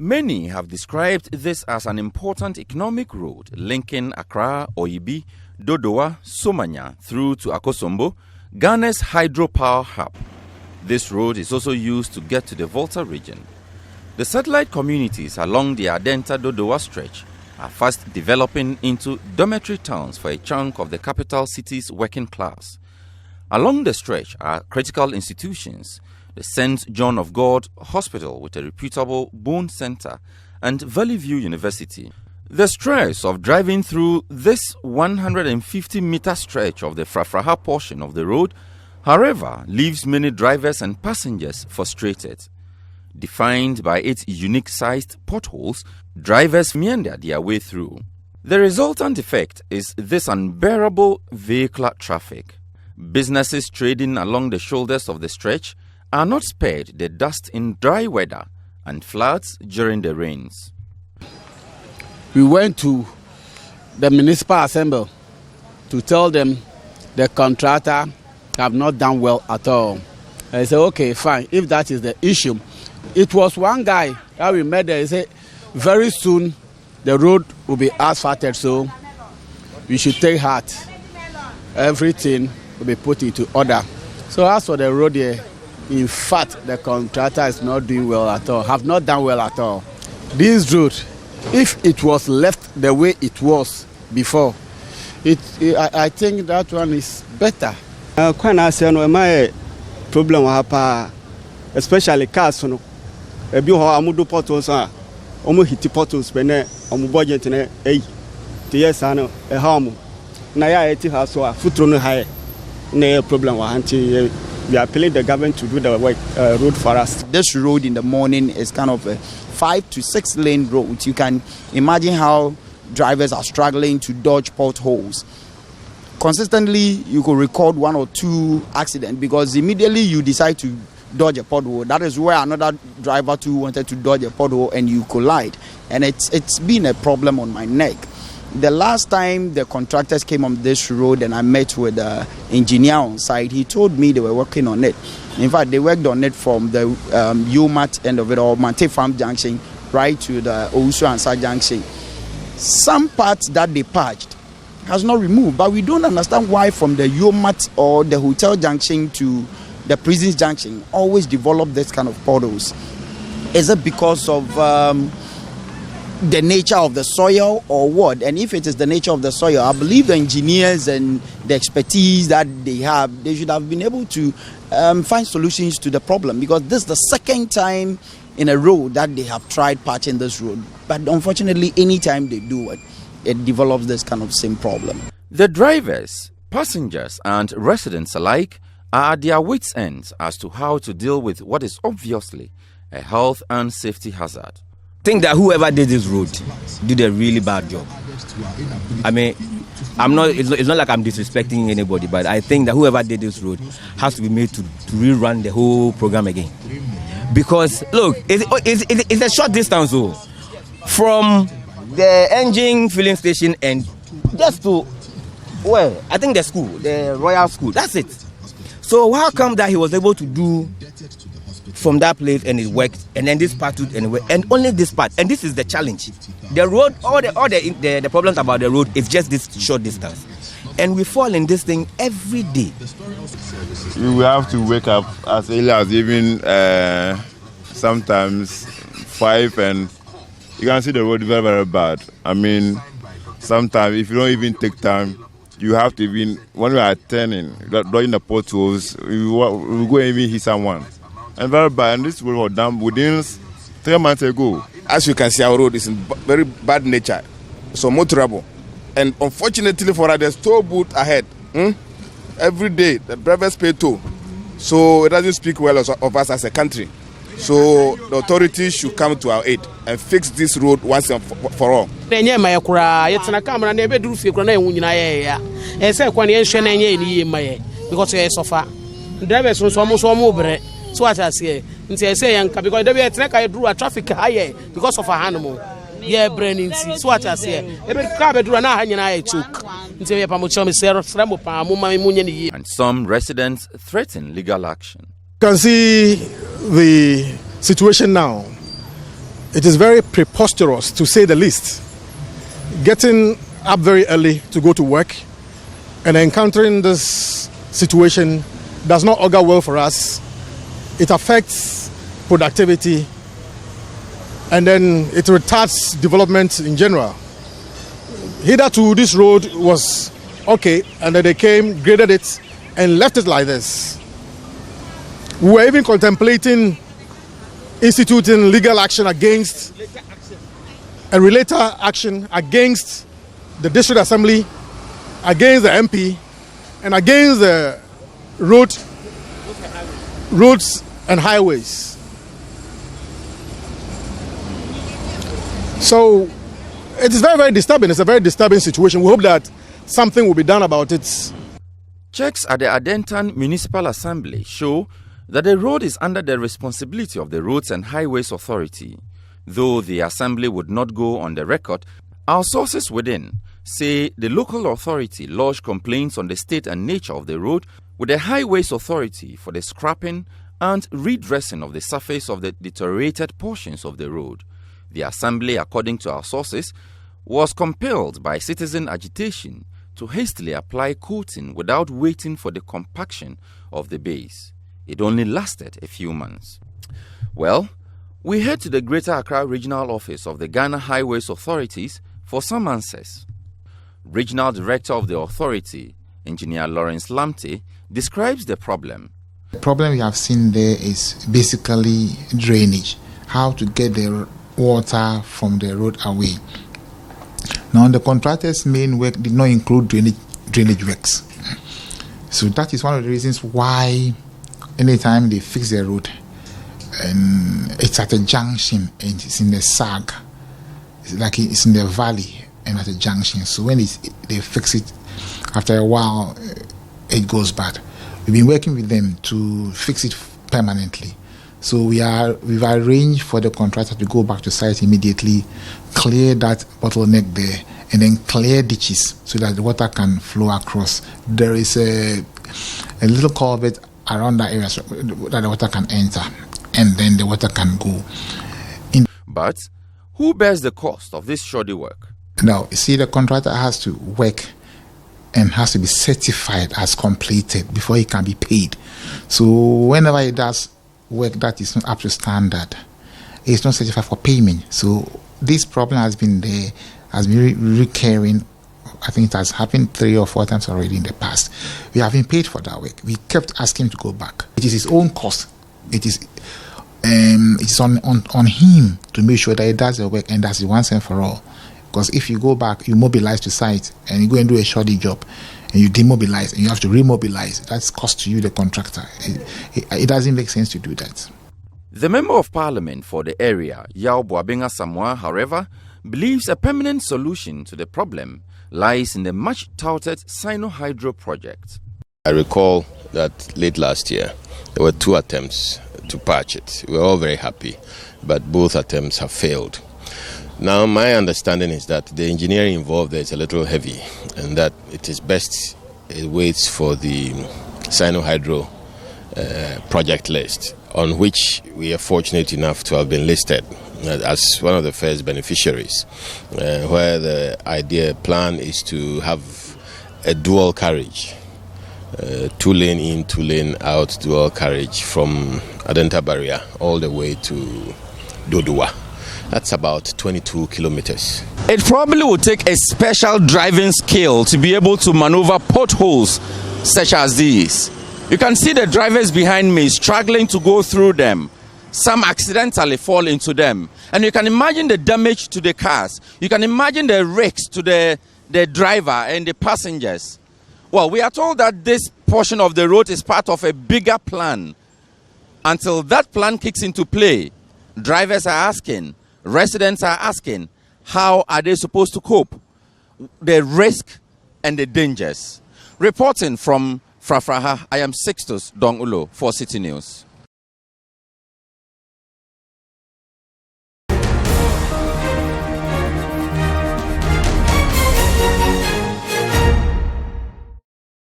Many have described this as an important economic road linking Accra, Oyibi, Dodowa, Somanya through to Akosombo, Ghana's hydropower hub. This road is also used to get to the Volta region. The satellite communities along the Adenta-Dodowa stretch are fast developing into dormitory towns for a chunk of the capital city's working class. Along the stretch are critical institutions, the St. John of God Hospital with a reputable bone center, and Valley View University. The stress of driving through this 150-meter stretch of the Frafraha portion of the road, however, leaves many drivers and passengers frustrated. Defined by its unique-sized potholes, drivers meander their way through. The resultant effect is this unbearable vehicular traffic. Businesses trading along the shoulders of the stretch are not spared the dust in dry weather and floods during the rains. We went to the municipal assembly to tell them the contractor have not done well at all. I said, okay, fine, if that is the issue. It was one guy that we met there, he said, very soon the road will be asphalted, so we should take heart. Everything will be put into order. So as for the road here, in fact, the contractor is not doing well at all, have not done well at all. This road, if it was left the way it was before, I think that one is better. When I say no, my problem happen, especially cars. No, if you have a potholes, hit potholes, when I'm budget in a yes, I know a harm. Naya has so a foot on high. No problem. We are appealing the government to do the road for us. This road in the morning is kind of a 5 to 6 lane road. You can imagine how drivers are struggling to dodge potholes. Consistently, you could record 1 or 2 accidents because immediately you decide to dodge a pothole. That is where another driver too wanted to dodge a pothole and you collide. And it's been a problem on my neck. The last time the contractors came on this road and I met with the engineer on site, he told me they were working on it. In fact, they worked on it from the UMAT end of it, or Mante Farm Junction, right to the Owusu Ansa Junction. Some parts that they patched has not removed, but we don't understand why from the UMAT or the Hotel Junction to the Prisons Junction always develop this kind of potholes. Is it because of the nature of the soil or what? And if it is the nature of the soil, I believe the engineers and the expertise that they have, they should have been able to find solutions to the problem, because this is the second time in a row that they have tried patching this road. But unfortunately, anytime they do it, it develops this kind of same problem. The drivers, passengers and residents alike are at their wits' ends as to how to deal with what is obviously a health and safety hazard. I think that whoever did this road did a really bad job. I mean, it's not like I'm disrespecting anybody, but I think that whoever did this road has to be made to rerun the whole program again. Because, look, it's a short distance though, from the engine filling station and just to, well, I think the school, the Royal School, that's it. So how come that he was able to do from that place and it worked, and then this part too, anyway, and only this part, and this is the challenge. The road, all the problems about the road is just this short distance, and we fall in this thing every day. We will have to wake up as early as even sometimes 5, and you can see the road very, very bad. I mean, sometimes if you don't even take time, you have to even, when we are turning, during the potholes, we go and even hit someone. And very bad, and this road was done within 3 months ago. As you can see, our road is in very bad nature, so more trouble. And unfortunately for us, there's toll booth ahead. Every day, the drivers pay toll. So it doesn't speak well of us as a country. So the authorities should come to our aid and fix this road once and for all. So what I say, because they drew a traffic higher because of a animal. Yeah, branding. So what I say, every car do an eye took. And some residents threaten legal action. You can see the situation now. It is very preposterous, to say the least. Getting up very early to go to work and encountering this situation does not augur well for us. It affects productivity, and then it retards development in general. Hitherto, this road was okay, and then they came, graded it, and left it like this. We were even contemplating instituting legal action against a related action against the district assembly, against the MP, and against the roads and highways. So it is very, very disturbing. It's a very disturbing situation. We hope that something will be done about it. Checks at the Adenta Municipal Assembly show that the road is under the responsibility of the Roads and Highways Authority. Though the assembly would not go on the record, our sources within say the local authority lodged complaints on the state and nature of the road with the Highways Authority for the scrapping and redressing of the surface of the deteriorated portions of the road. The assembly, according to our sources, was compelled by citizen agitation to hastily apply coating without waiting for the compaction of the base. It only lasted a few months. Well, we head to the Greater Accra Regional Office of the Ghana Highways Authorities for some answers. Regional Director of the authority, Engineer Lawrence Lamte, describes the problem. The problem we have seen there is basically drainage, how to get the water from the road away. Now, the contractor's main work did not include drainage works. So that is one of the reasons why anytime they fix the road, and it's at a junction and it's in the sag, it's like it's in the valley and at a junction. So when they fix it, after a while, it goes bad. We've been working with them to fix it permanently. So we've arranged for the contractor to go back to site immediately, clear that bottleneck there, and then clear ditches so that the water can flow across. There is a little culvert around that area so that the water can enter, and then the water can go. But who bears the cost of this shoddy work? Now, you see, the contractor has to work and has to be certified as completed before he can be paid. So whenever he does work that is not up to standard, it's not certified for payment. So this problem has been there, has been recurring. I think it has happened 3 or 4 times already in the past. We have been paid for that work. We kept asking him to go back. It is his own cost. It's on him to make sure that he does the work and does it once and for all. Because if you go back, you mobilize to site and you go and do a shoddy job and you demobilize and you have to remobilize, that's cost to you, the contractor. It doesn't make sense to do that. The Member of Parliament for the area, Yao Boabenga Samoa, however, believes a permanent solution to the problem lies in the much-touted Sino-Hydro project. I recall that late last year, there were 2 attempts to patch it. We were all very happy, but both attempts have failed. Now, my understanding is that the engineering involved there is a little heavy, and that it is best it waits for the Sino-Hydro project list, on which we are fortunate enough to have been listed as one of the first beneficiaries, where the plan is to have a dual carriage, 2-lane in, 2-lane out dual carriage from Adenta Barrier all the way to Dodowa. That's about 22 kilometers. It probably would take a special driving skill to be able to maneuver potholes such as these. You can see the drivers behind me struggling to go through them. Some accidentally fall into them. And you can imagine the damage to the cars. You can imagine the risks to the driver and the passengers. Well, we are told that this portion of the road is part of a bigger plan. Until that plan kicks into play, drivers are asking, residents are asking, how are they supposed to cope? The risk and the dangers. Reporting from Frafraha, I am Sixtus Dong Ulo for City News.